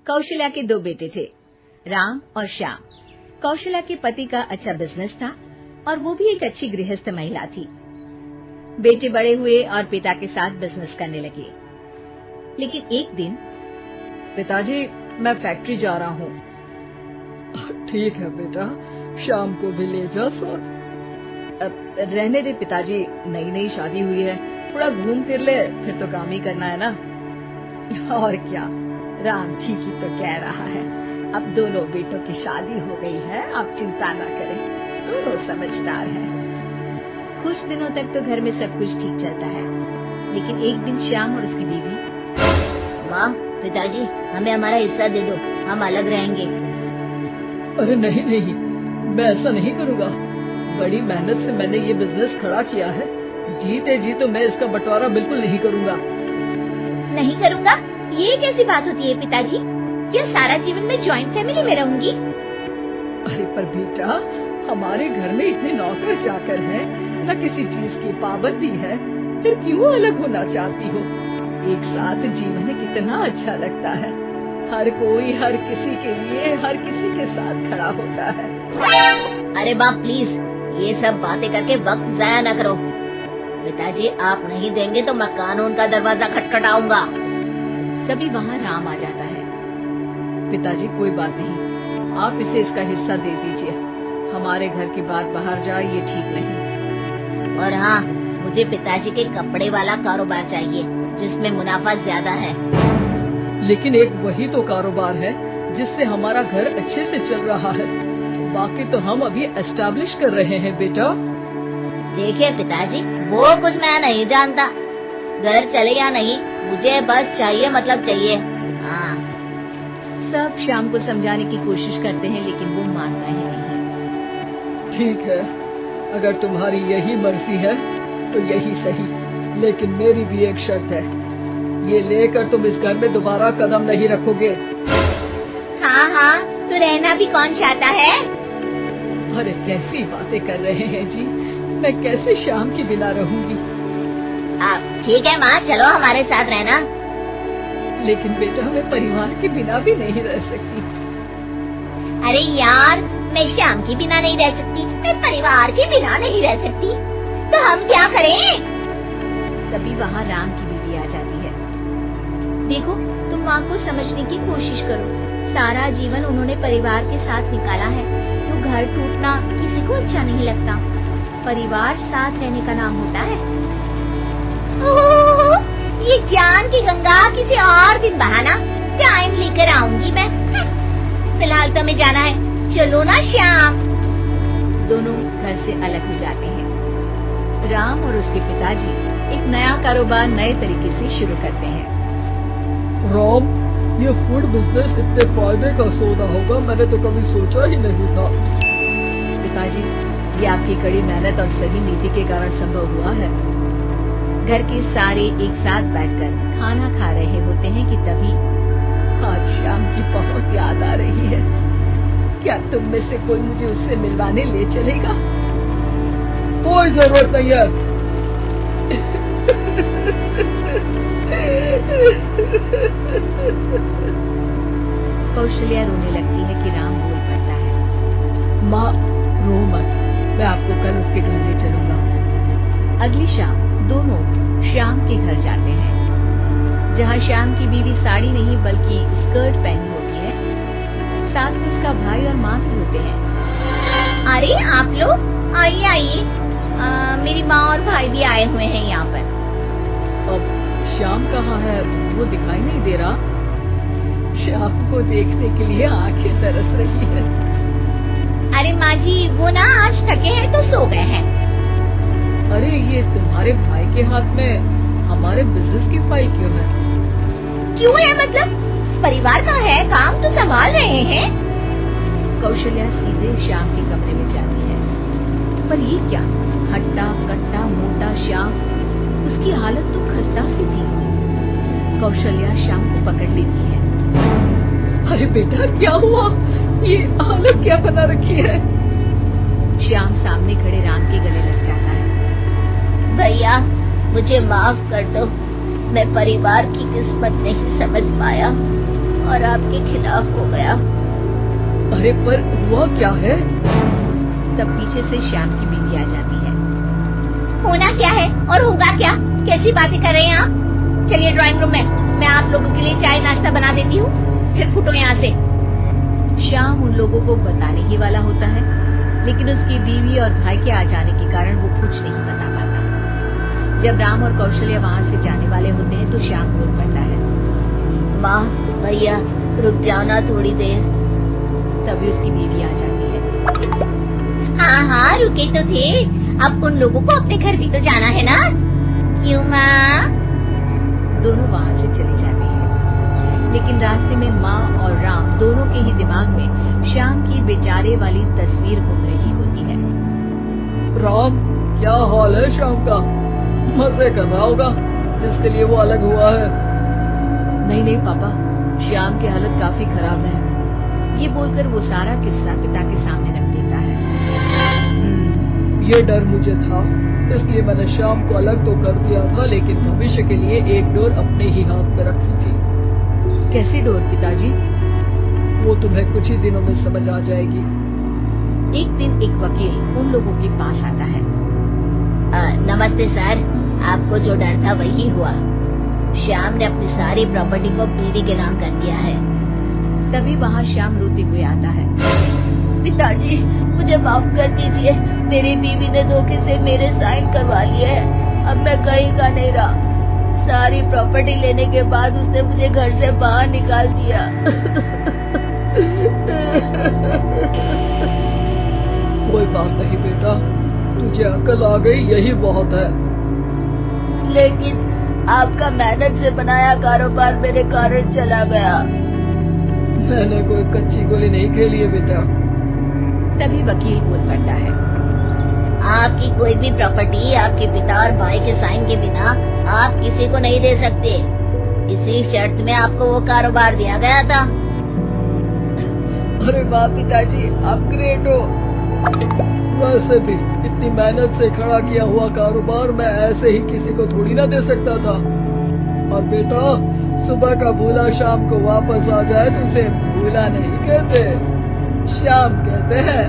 कौशल्या के 2 बेटे थे, राम और श्याम। कौशल्या के पति का अच्छा बिजनेस था और वो भी एक अच्छी गृहस्थ महिला थी। बेटे बड़े हुए और पिता के साथ बिजनेस करने लगे। लेकिन एक दिन, पिताजी मैं फैक्ट्री जा रहा हूँ। ठीक है बेटा, शाम को भी ले जा साथ। रहने दे पिताजी, नई नई शादी हुई है, थोड़ा घूम फिर ले, फिर तो काम ही करना है ना। और क्या, राम ठीक ही तो कह रहा है। अब दोनों बेटों की शादी हो गई है, आप चिंता ना करें, दोनों समझदार हैं। कुछ दिनों तक तो घर में सब कुछ ठीक चलता है, लेकिन एक दिन श्याम और उसकी बीवी, माँ, पिताजी हमें हमारा हिस्सा दे दो, हम अलग रहेंगे। अरे नहीं नहीं, मैं ऐसा नहीं करूँगा। बड़ी मेहनत से मैंने ये बिजनेस खड़ा किया है, जीते जी तो मैं इसका बंटवारा बिल्कुल नहीं करूँगा। नहीं करूँगा? ये कैसी बात होती है पिताजी? क्या सारा जीवन में जॉइंट फैमिली में रहूंगी? अरे पर बेटा, हमारे घर में इतने नौकर चाकर हैं, न किसी चीज की पाबंदी है, फिर क्यों अलग होना चाहती हो? एक साथ जीवन कितना अच्छा लगता है। हर कोई हर किसी के लिए, हर किसी के साथ खड़ा होता है। अरे बाप प्लीज, ये सब बातें करके वक्त जाया न करो। पिताजी आप नहीं देंगे तो मैं कानून का दरवाजा खटखटाऊंगा। तभी वहाँ राम आ जाता है। पिताजी कोई बात नहीं, आप इसे इसका हिस्सा दे दीजिए। हमारे घर की बात बाहर जाए ये ठीक नहीं। और हाँ, मुझे पिताजी के कपड़े वाला कारोबार चाहिए जिसमें मुनाफा ज्यादा है। लेकिन एक वही तो कारोबार है जिससे हमारा घर अच्छे से चल रहा है, बाकी तो हम अभी एस्टैब्लिश कर रहे हैं बेटा। देखिए पिताजी, वो कुछ मैं नहीं जानता, घर चले या नहीं, मुझे बस चाहिए मतलब चाहिए। हाँ। सब श्याम को समझाने की कोशिश करते हैं, लेकिन वो मानता ही नहीं है। ठीक है, अगर तुम्हारी यही मर्जी है तो यही सही, लेकिन मेरी भी एक शर्त है, ये लेकर तुम इस घर में दोबारा कदम नहीं रखोगे। हाँ हाँ, तो रहना भी कौन चाहता है? अरे कैसी बातें कर रहे हैं जी, मैं कैसे श्याम के बिना रहूंगी? ठीक है माँ, चलो हमारे साथ रहना। लेकिन बेटा, मैं परिवार के बिना भी नहीं रह सकती। अरे यार, मैं श्याम के बिना नहीं रह सकती, मैं परिवार के बिना नहीं रह सकती, तो हम क्या करें? तभी वहाँ राम की बीवी आ जाती है। देखो, तुम माँ को समझने की कोशिश करो। सारा जीवन उन्होंने परिवार के साथ निकाला है, तो घर टूटना किसी को अच्छा नहीं लगता। परिवार साथ रहने का नाम होता है। ये ज्ञान की गंगा किसी और दिन बहाना, टाइम लेकर आऊंगी मैं। फिलहाल तो हमें जाना है, चलो ना श्याम। दोनों घर से अलग हो जाते हैं। राम और उसके पिताजी एक नया कारोबार नए तरीके से शुरू करते हैं। राम, ये फूड बिजनेस इतने फायदे का सौदा होगा मैंने तो कभी सोचा ही नहीं था। पिताजी, ये आपकी कड़ी मेहनत और सही नीति के कारण संभव हुआ है। घर के सारे एक साथ बैठकर खाना खा रहे होते हैं कि तभी आज श्याम की बहुत याद आ रही है। क्या तुम में से कोई मुझे उससे मिलवाने ले चलेगा? कोई जरूरत नहीं है। कौशल्या रोने लगती है कि राम बोल पड़ता है। माँ रो मत, मैं आपको कल उसके घर ले चलूंगा। अगली शाम दोनों श्याम के घर जाते हैं, जहाँ श्याम की बीवी साड़ी नहीं बल्कि स्कर्ट पहनी होती है। साथ में उसका भाई और माँ भी होते हैं। अरे आप लोग आइए आइए, मेरी माँ और भाई भी आए हुए हैं यहाँ पर। अब श्याम कहाँ है? वो दिखाई नहीं दे रहा। श्याम को देखने के लिए आंखें तरस रही है। अरे माँ जी, वो ना आज थके हैं तो सो गए हैं। अरे ये तुम्हारे भाई के हाथ में हमारे बिजनेस की फाइल क्यों है? क्यों है मतलब? परिवार का है, काम तो संभाल रहे हैं। कौशल्या सीधे श्याम के कमरे में जाती है, पर ये क्या, हट्टा कट्टा मोटा श्याम, उसकी हालत तो खस्ता सी थी। कौशल्या श्याम को पकड़ लेती है। अरे बेटा, क्या हुआ? ये हालत क्या बना रखी है? श्याम सामने खड़े राम के गले लग जाता है। भैया, मुझे माफ कर दो, मैं परिवार की किस्मत नहीं समझ पाया। और आपके खिलाफ हो गया। अरे पर हुआ क्या है? तब पीछे से श्याम की बीवी आ जाती है। होना क्या है और होगा क्या? कैसी बातें कर रहे हैं आप? चलिए ड्राइंग रूम में, मैं आप लोगों के लिए चाय नाश्ता बना देती हूँ, फिर फुटो यहाँ से। श्याम उन लोगों को बताने ही वाला होता है, लेकिन उसकी बीवी और भाई के आ जाने के कारण वो कुछ नहीं बता पाता। जब राम और कौशल्या वहाँ से जाने वाले होते हैं तो श्याम बोल पड़ता है, माँ भैया रुक जाओ ना थोड़ी देर। तभी उसकी बीवी आ जाती है। हाँ हाँ रुके तो थे, अब उन लोगों को अपने घर भी तो जाना है ना? क्यों माँ? दोनों वहाँ से चले जाते हैं, लेकिन रास्ते में माँ और राम दोनों के ही दिमाग में श्याम की बेचारे वाली तस्वीर घूम रही होती है। राम, क्या हाल है श्याम का? मजे कर रहा होगा जिसके लिए वो अलग हुआ है। नहीं नहीं पापा, श्याम की हालत काफी खराब है। ये बोलकर वो सारा किस्सा पिता के सामने रख देता है। ये डर मुझे था, इसलिए मैंने श्याम को अलग तो कर दिया था, लेकिन भविष्य के लिए एक डोर अपने ही हाथ में रखी थी। कैसी डोर पिताजी? वो तुम्हें कुछ ही दिनों में समझ आ जाएगी। एक दिन एक वकील उन लोगों के पास आता है। नमस्ते सर, आपको जो डर था वही हुआ। श्याम ने अपनी सारी प्रॉपर्टी को बीवी के नाम कर दिया है। तभी वहाँ श्याम रोते हुए आता है। पिताजी मुझे माफ कर दीजिए, मेरी बीवी ने धोखे से मेरे साइन करवा लिए हैं। अब मैं कहीं का नहीं रहा। सारी प्रॉपर्टी लेने के बाद उसने मुझे घर से बाहर निकाल दिया। कोई बात नहीं बेटा, तुझे अकल आ गई, यही बहुत है। लेकिन आपका मेहनत से बनाया कारोबार मेरे कारण चला गया। मैंने कोई कच्ची गोली नहीं खेली है बेटा। तभी वकील बोल पड़ता है, आपकी कोई भी प्रॉपर्टी आपके पिता और भाई के साइन के बिना आप किसी को नहीं दे सकते। इसी शर्त में आपको वो कारोबार दिया गया था। अरे वाह पिताजी, आप ग्रेट हो। वैसे भी इतनी मेहनत से खड़ा किया हुआ कारोबार मैं ऐसे ही किसी को थोड़ी ना दे सकता था। और बेटा, सुबह का भूला शाम को वापस आ जाए तो उसे भूला नहीं कहते, श्याम कहते हैं।